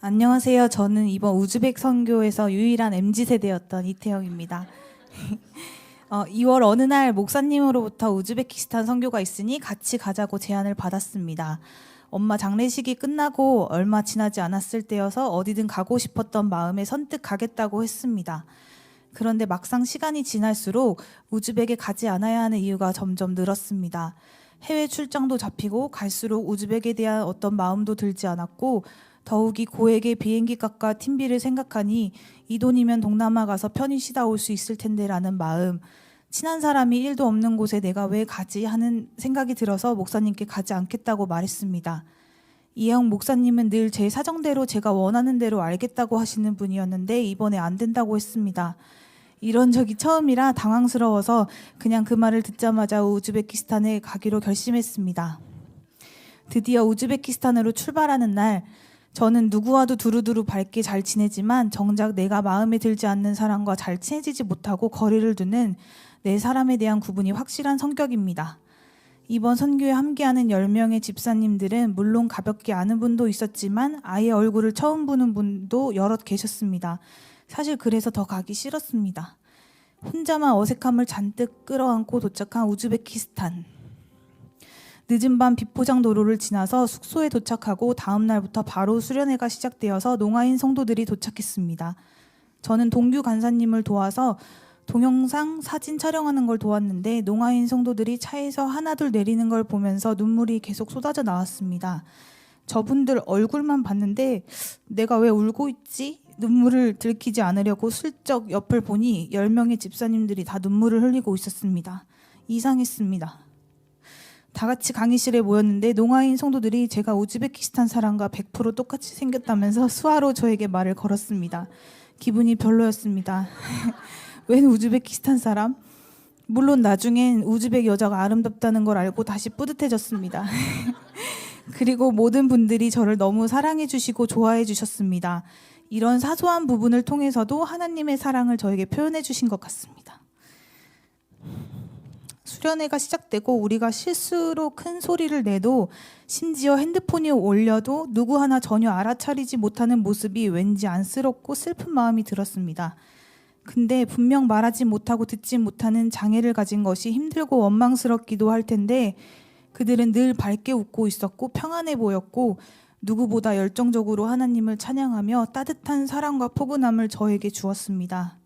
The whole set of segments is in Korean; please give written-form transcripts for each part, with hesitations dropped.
안녕하세요. 저는 이번 우즈벡 선교에서 유일한 MZ세대였던 이태영입니다. 2월 어느 날 목사님으로부터 우즈베키스탄 선교가 있으니 같이 가자고 제안을 받았습니다. 엄마 장례식이 끝나고 얼마 지나지 않았을 때여서 어디든 가고 싶었던 마음에 선뜻 가겠다고 했습니다. 그런데 막상 시간이 지날수록 우즈벡에 가지 않아야 하는 이유가 점점 늘었습니다. 해외 출장도 잡히고 갈수록 우즈벡에 대한 어떤 마음도 들지 않았고, 더욱이 고액의 비행기 값과 팀비를 생각하니 이 돈이면 동남아 가서 편히 쉬다 올 수 있을 텐데 라는 마음, 친한 사람이 1도 없는 곳에 내가 왜 가지 하는 생각이 들어서 목사님께 가지 않겠다고 말했습니다. 이영 목사님은 늘 제 사정대로 제가 원하는 대로 알겠다고 하시는 분이었는데 이번에 안 된다고 했습니다. 이런 적이 처음이라 당황스러워서 그냥 그 말을 듣자마자 우즈베키스탄에 가기로 결심했습니다. 드디어 우즈베키스탄으로 출발하는 날, 저는 누구와도 두루두루 밝게 잘 지내지만 정작 내가 마음에 들지 않는 사람과 잘 친해지지 못하고 거리를 두는 내 사람에 대한 구분이 확실한 성격입니다. 이번 선교에 함께하는 10명의 집사님들은 물론 가볍게 아는 분도 있었지만 아예 얼굴을 처음 보는 분도 여럿 계셨습니다. 사실 그래서 더 가기 싫었습니다. 혼자만 어색함을 잔뜩 끌어안고 도착한 우즈베키스탄. 늦은 밤 비포장 도로를 지나서 숙소에 도착하고 다음 날부터 바로 수련회가 시작되어서 농아인 성도들이 도착했습니다. 저는 동규 간사님을 도와서 동영상 사진 촬영하는 걸 도왔는데 농아인 성도들이 차에서 하나둘 내리는 걸 보면서 눈물이 계속 쏟아져 나왔습니다. 저분들 얼굴만 봤는데 내가 왜 울고 있지? 눈물을 들키지 않으려고 슬쩍 옆을 보니 10명의 집사님들이 다 눈물을 흘리고 있었습니다. 이상했습니다. 다 같이 강의실에 모였는데 농아인 성도들이 제가 우즈베키스탄 사람과 100% 똑같이 생겼다면서 수화로 저에게 말을 걸었습니다. 기분이 별로였습니다. 웬 우즈베키스탄 사람? 물론 나중엔 우즈벡 여자가 아름답다는 걸 알고 다시 뿌듯해졌습니다. 그리고 모든 분들이 저를 너무 사랑해 주시고 좋아해 주셨습니다. 이런 사소한 부분을 통해서도 하나님의 사랑을 저에게 표현해 주신 것 같습니다. 수련회가 시작되고 우리가 실수로 큰 소리를 내도 심지어 핸드폰이 올려도 누구 하나 전혀 알아차리지 못하는 모습이 왠지 안쓰럽고 슬픈 마음이 들었습니다. 근데 분명 말하지 못하고 듣지 못하는 장애를 가진 것이 힘들고 원망스럽기도 할 텐데 그들은 늘 밝게 웃고 있었고 평안해 보였고 누구보다 열정적으로 하나님을 찬양하며 따뜻한 사랑과 포근함을 저에게 주었습니다.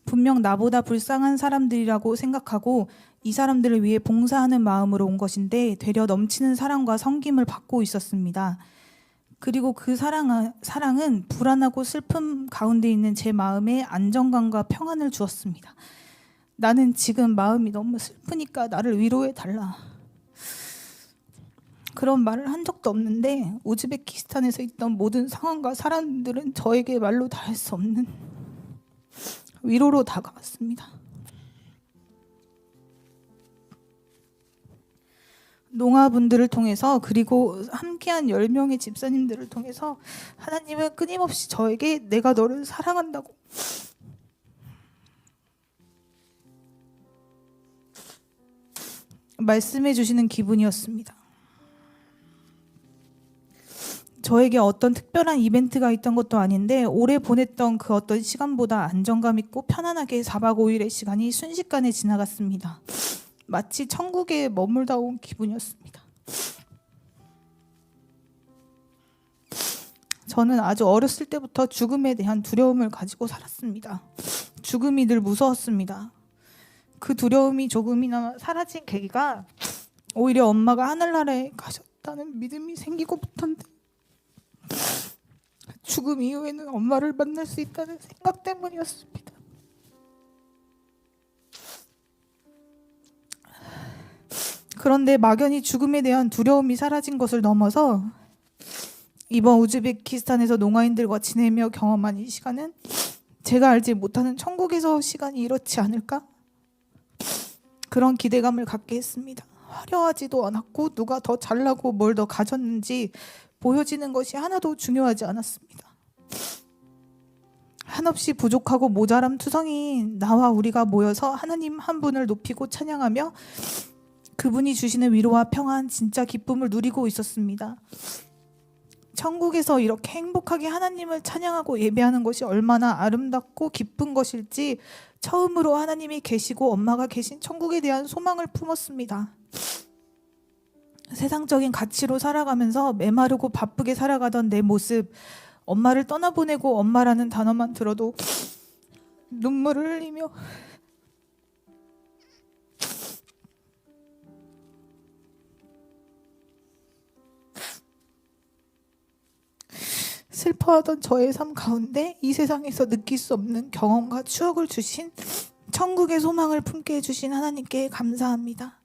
분명 나보다 불쌍한 사람들이라고 생각하고 이 사람들을 위해 봉사하는 마음으로 온 것인데 되려 넘치는 사랑과 섬김을 받고 있었습니다. 그리고 그 사랑은 불안하고 슬픔 가운데 있는 제 마음에 안정감과 평안을 주었습니다. 나는 지금 마음이 너무 슬프니까 나를 위로해 달라. 그런 말을 한 적도 없는데 우즈베키스탄에서 있던 모든 상황과 사람들은 저에게 말로 다 할 수 없는 위로로 다가왔습니다. 농아분들을 통해서 그리고 함께한 10명의 집사님들을 통해서 하나님은 끊임없이 저에게 내가 너를 사랑한다고 말씀해 주시는 기분이었습니다. 저에게 어떤 특별한 이벤트가 있던 것도 아닌데 오래 보냈던 그 어떤 시간보다 안정감 있고 편안하게 4박 5일의 시간이 순식간에 지나갔습니다. 마치 천국에 머물다 온 기분이었습니다. 저는 아주 어렸을 때부터 죽음에 대한 두려움을 가지고 살았습니다. 죽음이 늘 무서웠습니다. 그 두려움이 조금이나마 사라진 계기가 오히려 엄마가 하늘나라에 가셨다는 믿음이 생기고부터인데 죽음 이후에는 엄마를 만날 수 있다는 생각 때문이었습니다. 그런데 막연히 죽음에 대한 두려움이 사라진 것을 넘어서 이번 우즈베키스탄에서 농아인들과 지내며 경험한 이 시간은 제가 알지 못하는 천국에서 시간이 이렇지 않을까? 그런 기대감을 갖게 했습니다. 화려하지도 않았고 누가 더 잘나고 뭘 더 가졌는지 보여지는 것이 하나도 중요하지 않았습니다. 한없이 부족하고 모자람 투성인 나와 우리가 모여서 하나님 한 분을 높이고 찬양하며 그분이 주시는 위로와 평안, 진짜 기쁨을 누리고 있었습니다. 천국에서 이렇게 행복하게 하나님을 찬양하고 예배하는 것이 얼마나 아름답고 기쁜 것일지 처음으로 하나님이 계시고 엄마가 계신 천국에 대한 소망을 품었습니다. 세상적인 가치로 살아가면서 메마르고 바쁘게 살아가던 내 모습, 엄마를 떠나보내고 엄마라는 단어만 들어도 눈물을 흘리며 슬퍼하던 저의 삶 가운데 이 세상에서 느낄 수 없는 경험과 추억을 주신 천국의 소망을 품게 해주신 하나님께 감사합니다.